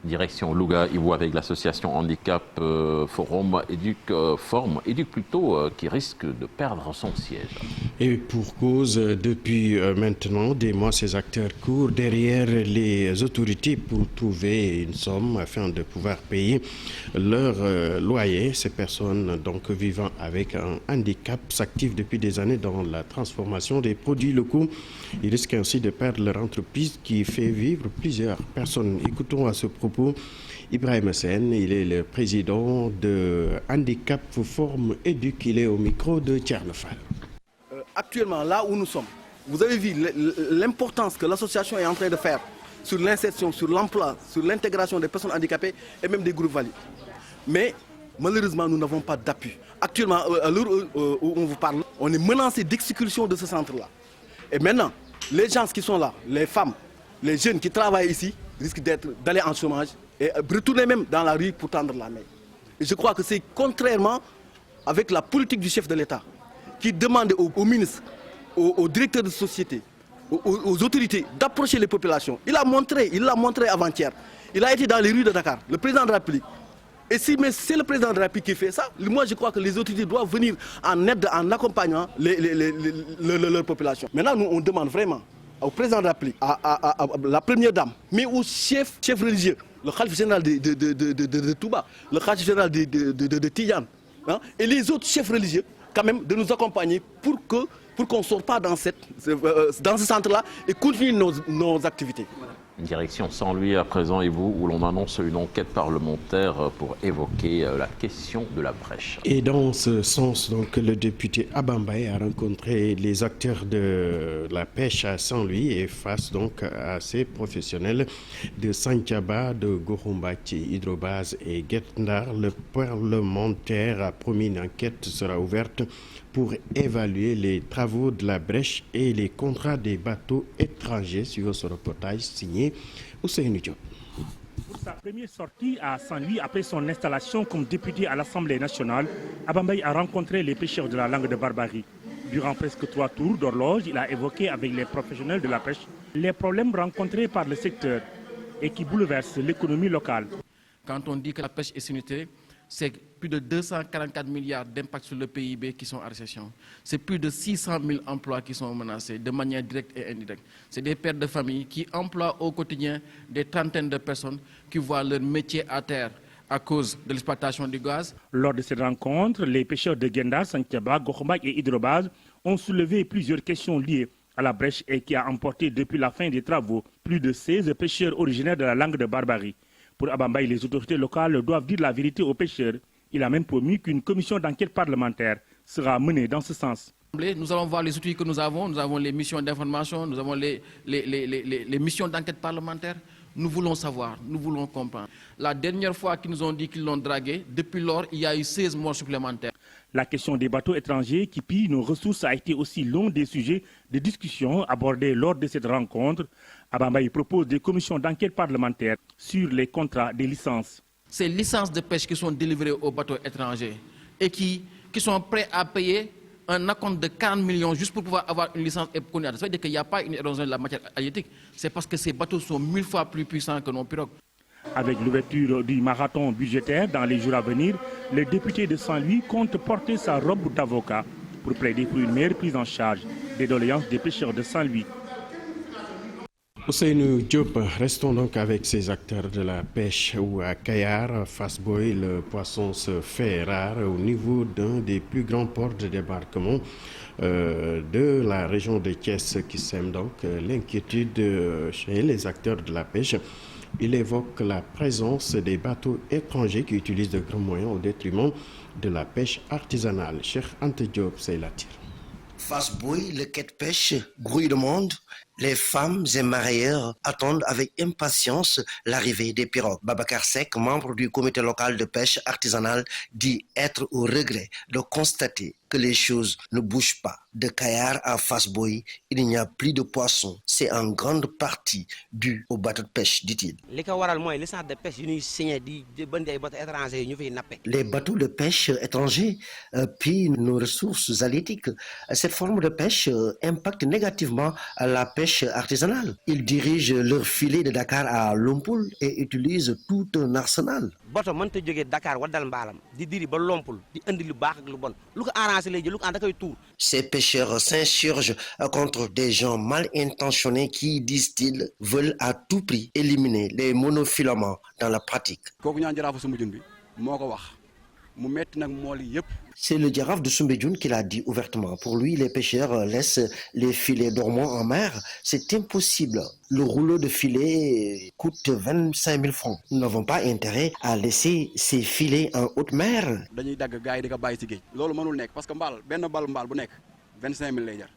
Direction Louga, il voit avec l'association Handicap Forum Forme Éduc plutôt, qui risque de perdre son siège. Et pour cause, depuis maintenant des mois, ces acteurs courent derrière les autorités pour trouver une somme afin de pouvoir payer leur loyer. Ces personnes donc vivant avec un handicap s'activent depuis des années dans la transformation des produits locaux. Ils risquent ainsi de perdre leur entreprise qui fait vivre plusieurs personnes. Écoutons à ce propos Ibrahim Sen, il est le président de Handicap Forum Éduc, il est au micro de Tchernofal. Actuellement, là où nous sommes, vous avez vu l'importance que l'association est en train de faire sur l'insertion, sur l'emploi, sur l'intégration des personnes handicapées et même des groupes valides. Mais malheureusement, nous n'avons pas d'appui. Actuellement, à l'heure où on vous parle, on est menacé d'expulsion de ce centre-là. Et maintenant, les gens qui sont là, les femmes, les jeunes qui travaillent ici, risquent d'aller en chômage et retourner même dans la rue pour tendre la main. Et je crois que c'est contrairement avec la politique du chef de l'État qui demande aux ministres, aux directeurs de société, aux autorités d'approcher les populations. Il l'a montré avant-hier. Il a été dans les rues de Dakar, le président de la République. Et si c'est le président de la République qui fait ça, moi je crois que les autorités doivent venir en aide, en accompagnant leur population. Maintenant, nous on demande vraiment au président de la République, à la première dame, mais au chef religieux, le khalife général de Touba, le khalife général de Tidiane, hein, et les autres chefs religieux, quand même, de nous accompagner pour qu'on ne sorte pas dans ce centre-là et continue nos activités. Direction Saint-Louis à présent, et vous, où l'on annonce une enquête parlementaire pour évoquer la question de la brèche. Et dans ce sens, donc, le député Abambaye a rencontré les acteurs de la pêche à Saint-Louis et face donc à ces professionnels de Santhiaba, de Gorumbati, Hydrobase et Guetndar. Le parlementaire a promis une enquête sera ouverte pour évaluer les travaux de la brèche et les contrats des bateaux étrangers. Suivant ce reportage signé Ousseynou Diop. Pour sa première sortie à Saint-Louis après son installation comme député à l'Assemblée nationale, Abambaye a rencontré les pêcheurs de la langue de Barbarie. Durant presque 3 tours d'horloge, il a évoqué avec les professionnels de la pêche les problèmes rencontrés par le secteur et qui bouleversent l'économie locale. Quand on dit que la pêche est sanitaire, c'est plus de 244 milliards d'impact sur le PIB qui sont en récession. C'est plus de 600 000 emplois qui sont menacés de manière directe et indirecte. C'est des pères de famille qui emploient au quotidien des trentaines de personnes qui voient leur métier à terre à cause de l'exploitation du gaz. Lors de cette rencontre, les pêcheurs de Guetndar, Santhiaba, Gorumbak et Hydrobase ont soulevé plusieurs questions liées à la brèche et qui a emporté depuis la fin des travaux plus de 16 pêcheurs originaires de la langue de Barbarie. Pour Abambaye, les autorités locales doivent dire la vérité aux pêcheurs. Il a même promis qu'une commission d'enquête parlementaire sera menée dans ce sens. Nous allons voir les outils que nous avons les missions d'information, nous avons les missions d'enquête parlementaire. Nous voulons savoir, nous voulons comprendre. La dernière fois qu'ils nous ont dit qu'ils l'ont dragué, depuis lors, il y a eu 16 morts supplémentaires. La question des bateaux étrangers qui pillent nos ressources a été aussi l'un des sujets de discussion abordés lors de cette rencontre. Abambaye propose des commissions d'enquête parlementaire sur les contrats des licences. Ces licences de pêche qui sont délivrées aux bateaux étrangers et qui sont prêts à payer un acompte de 40 millions juste pour pouvoir avoir une licence et pour connaître. Ça veut dire qu'il n'y a pas une érosion de la matière halieutique. C'est parce que ces bateaux sont 1000 fois plus puissants que nos pirogues. Avec l'ouverture du marathon budgétaire dans les jours à venir, le député de Saint-Louis compte porter sa robe d'avocat pour plaider pour une meilleure prise en charge des doléances des pêcheurs de Saint-Louis. Ousseynou Diop, restons donc avec ces acteurs de la pêche où à Kayar, Fass-Boye, le poisson se fait rare au niveau d'un des plus grands ports de débarquement de la région de Thiès qui sème donc l'inquiétude chez les acteurs de la pêche. Il évoque la présence des bateaux étrangers qui utilisent de grands moyens au détriment de la pêche artisanale. Cheikh Anta Diop, c'est la tire. Fass-Boye, le quai de pêche, grouille de monde. Les femmes et mareyeurs attendent avec impatience l'arrivée des pirogues. Babacar Seck, membre du comité local de pêche artisanale, dit être au regret de constater que les choses ne bougent pas. De Kayar à Fass-Boye, il n'y a plus de poissons. C'est en grande partie dû aux bateaux de pêche, dit-il. Les bateaux de pêche étrangers pillent nos ressources halieutiques. Cette forme de pêche impacte négativement la pêche pêche artisanale. Ils dirigent leur filet de Dakar à Lompoul et utilisent tout un arsenal. Ces pêcheurs s'insurgent contre des gens mal intentionnés qui, disent-ils, veulent à tout prix éliminer les monofilaments dans la pratique. C'est le Jaraaf de Soumbédioune qui l'a dit ouvertement. Pour lui, les pêcheurs laissent les filets dormants en mer. C'est impossible. Le rouleau de filet coûte 25 000 francs. Nous n'avons pas intérêt à laisser ces filets en haute mer.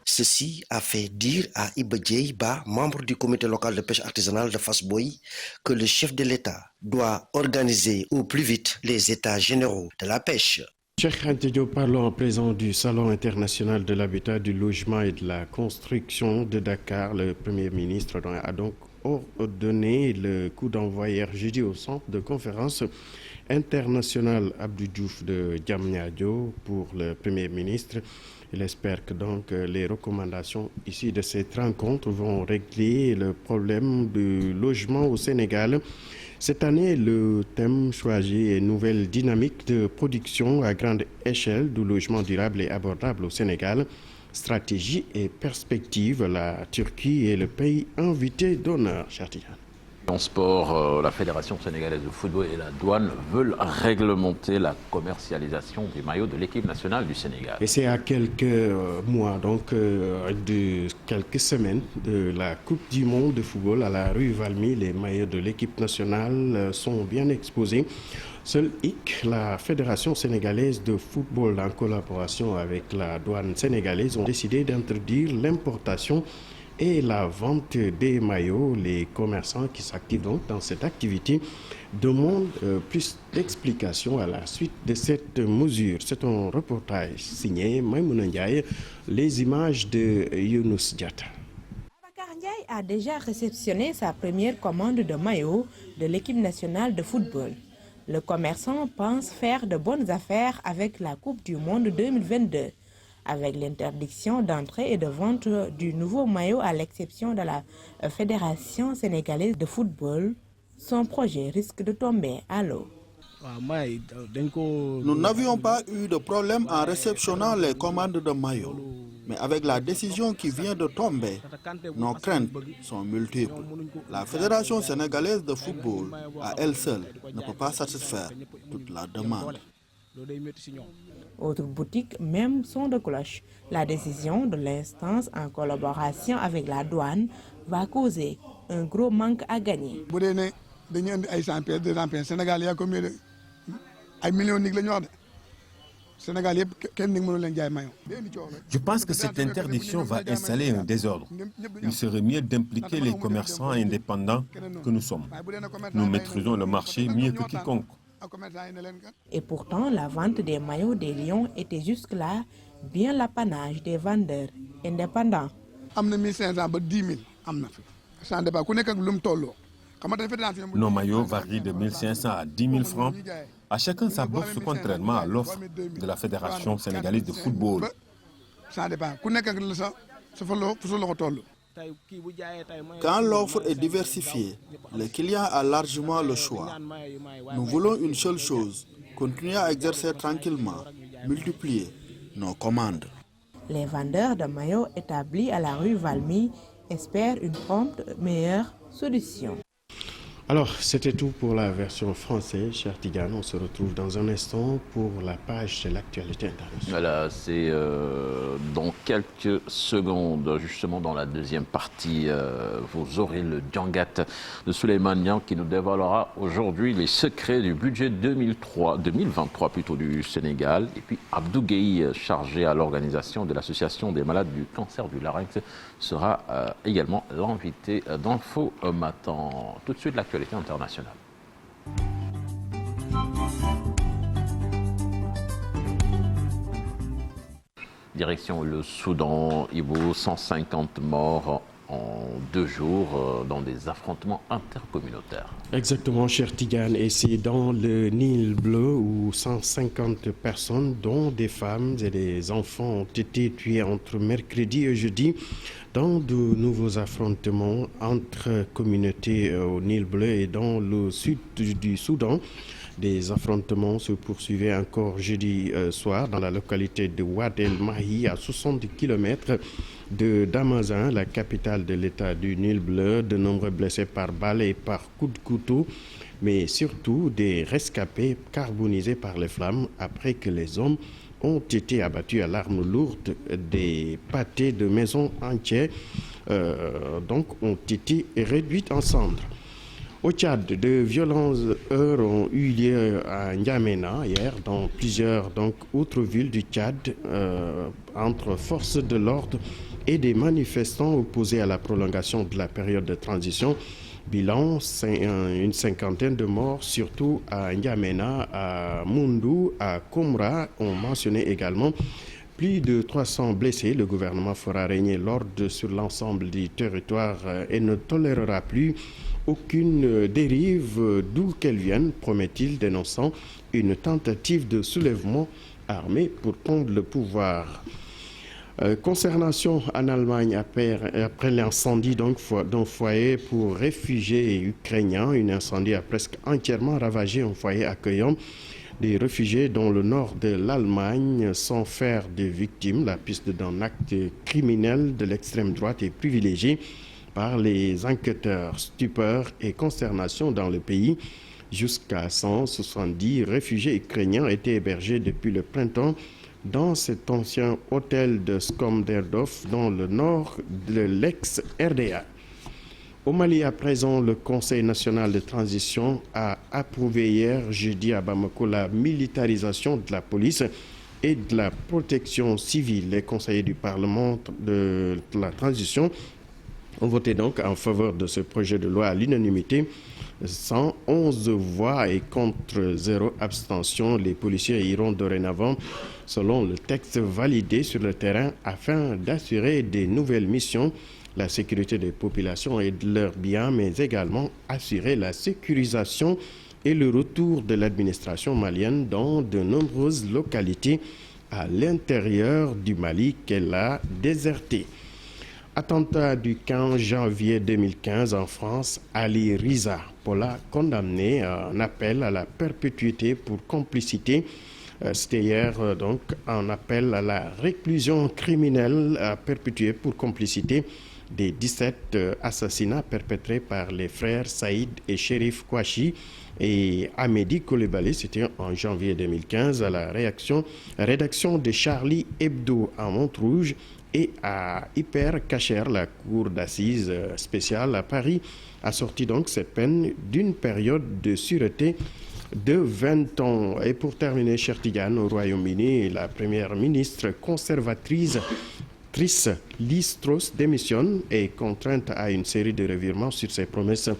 Ceci a fait dire à Iba Ba, membre du comité local de pêche artisanale de Fass Boye, que le chef de l'État doit organiser au plus vite les états généraux de la pêche. Cheikh Anta Diop, parlons à présent du Salon international de l'habitat, du logement et de la construction de Dakar. Le Premier ministre a donc ordonné le coup d'envoi hier jeudi au centre de conférence internationale Abdou Diouf de Diamniadio pour le Premier ministre. Il espère que donc les recommandations ici de cette rencontre vont régler le problème du logement au Sénégal. Cette année, le thème choisi est nouvelle dynamique de production à grande échelle du logement durable et abordable au Sénégal. Stratégie et perspective, la Turquie est le pays invité d'honneur. En sport, la Fédération sénégalaise de football et la douane veulent réglementer la commercialisation des maillots de l'équipe nationale du Sénégal. Et c'est à quelques mois, donc de quelques semaines de la Coupe du Monde de football à la rue Valmy. Les maillots de l'équipe nationale sont bien exposés. Seul hic, la Fédération sénégalaise de football, en collaboration avec la douane sénégalaise, ont décidé d'interdire l'importation et la vente des maillots. Les commerçants qui s'activent donc dans cette activité demandent plus d'explications à la suite de cette mesure. C'est un reportage signé Maïmouna Ndiaye, les images de Younous Diatta. Babacar Ndiaye a déjà réceptionné sa première commande de maillots de l'équipe nationale de football. Le commerçant pense faire de bonnes affaires avec la Coupe du Monde 2022. Avec l'interdiction d'entrée et de vente du nouveau maillot à l'exception de la Fédération sénégalaise de football, son projet risque de tomber à l'eau. Nous n'avions pas eu de problème en réceptionnant les commandes de maillots. Mais avec la décision qui vient de tomber, nos craintes sont multiples. La Fédération sénégalaise de football, à elle seule, ne peut pas satisfaire toute la demande. Autres boutiques, même son de cloche. La décision de l'instance en collaboration avec la douane va causer un gros manque à gagner. Je pense que cette interdiction va installer un désordre. Il serait mieux d'impliquer les commerçants indépendants que nous sommes. Nous maîtrisons le marché mieux que quiconque. Et pourtant, la vente des maillots des Lions était jusque-là bien l'apanage des vendeurs indépendants. Nos maillots varient de 1 500 à 10 000 francs. À chacun sa bourse, contrairement à l'offre de la Fédération sénégalaise de football. Quand l'offre est diversifiée, le client a largement le choix. Nous voulons une seule chose, continuer à exercer tranquillement, multiplier nos commandes. Les vendeurs de maillots établis à la rue Valmy espèrent une prompte meilleure solution. Alors, c'était tout pour la version française. Cher Tigane, on se retrouve dans un instant pour la page de l'actualité internationale. Voilà, c'est dans quelques secondes, justement dans la deuxième partie, vous aurez le Djangat de Souleymane Niang qui nous dévoilera aujourd'hui les secrets du budget 2023 plutôt du Sénégal. Et puis Abdou Gueye, chargé à l'organisation de l'Association des malades du cancer du larynx, sera également l'invité d'Info Matin. Tout de suite, l'actualité internationale. Direction le Soudan, Ibo, 150 morts en 2 jours dans des affrontements intercommunautaires. Exactement, cher Tigane, et c'est dans le Nil Bleu où 150 personnes, dont des femmes et des enfants, ont été tuées entre mercredi et jeudi dans de nouveaux affrontements entre communautés au Nil Bleu et dans le sud du Soudan. Des affrontements se poursuivaient encore jeudi soir dans la localité de Ouad El Mahi, à 70 km de Damazin, la capitale de l'État du Nil Bleu. De nombreux blessés par balles et par coups de couteau, mais surtout des rescapés carbonisés par les flammes après que les hommes ont été abattus à l'arme lourde. Des pâtés de maisons entières ont été réduites en cendres. Au Tchad, de violentes heurts ont eu lieu à N'Djamena hier dans plusieurs autres villes du Tchad entre forces de l'ordre et des manifestants opposés à la prolongation de la période de transition. Bilan, une cinquantaine de morts, surtout à N'Djamena, à Moundou, à Komra. On mentionnait également plus de 300 blessés. Le gouvernement fera régner l'ordre sur l'ensemble du territoire et ne tolérera plus aucune dérive d'où qu'elle vienne, promet-il, dénonçant une tentative de soulèvement armé pour prendre le pouvoir. Consternation en Allemagne après l'incendie d'un foyer pour réfugiés ukrainiens. Un incendie a presque entièrement ravagé un foyer accueillant des réfugiés dans le nord de l'Allemagne sans faire de victimes. La piste d'un acte criminel de l'extrême droite est privilégiée par les enquêteurs. Stupeur et consternation dans le pays. Jusqu'à 170 réfugiés ukrainiens étaient hébergés depuis le printemps dans cet ancien hôtel de Skomderdorf dans le nord de l'ex-RDA. Au Mali, à présent, le Conseil national de transition a approuvé hier jeudi à Bamako la militarisation de la police et de la protection civile. Les conseillers du Parlement de la transition ont voté donc en faveur de ce projet de loi à l'unanimité. 111 voix et contre 0 abstention. Les policiers iront dorénavant selon le texte validé sur le terrain afin d'assurer des nouvelles missions, la sécurité des populations et de leurs biens, mais également assurer la sécurisation et le retour de l'administration malienne dans de nombreuses localités à l'intérieur du Mali qu'elle a désertées. Attentat du 15 janvier 2015 en France, Ali Riza Pola condamné en appel à la perpétuité pour complicité. C'était hier en appel à la réclusion criminelle à perpétuer pour complicité des 17 assassinats perpétrés par les frères Saïd et Chérif Kouachi et Amédi Coulibaly. C'était en janvier 2015 à la rédaction de Charlie Hebdo à Montrouge et à Hyper Cacher. La cour d'assises spéciale à Paris a sorti donc cette peine d'une période de sûreté de 20 ans. Et pour terminer, cher Tigane, au Royaume-Uni, la première ministre conservatrice Liz Truss démissionne et contrainte à une série de revirements sur ses promesses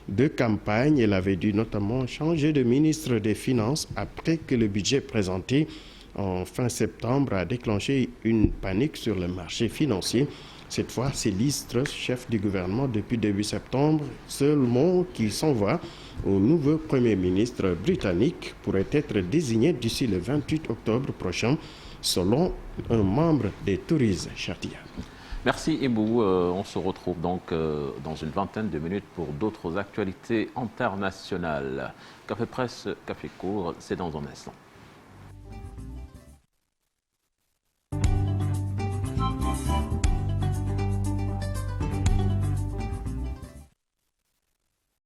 de campagne. Elle avait dû notamment changer de ministre des Finances après que le budget présenté en fin septembre a déclenché une panique sur le marché financier. Cette fois, c'est Liz Truss, chef du gouvernement depuis début septembre, seulement qui s'envoie au nouveau Premier ministre britannique pourrait être désigné d'ici le 28 octobre prochain, selon un membre des Tories. Chartia. Merci Ebou. On se retrouve donc dans une vingtaine de minutes pour d'autres actualités internationales. Café Presse, Café Court, c'est dans un instant.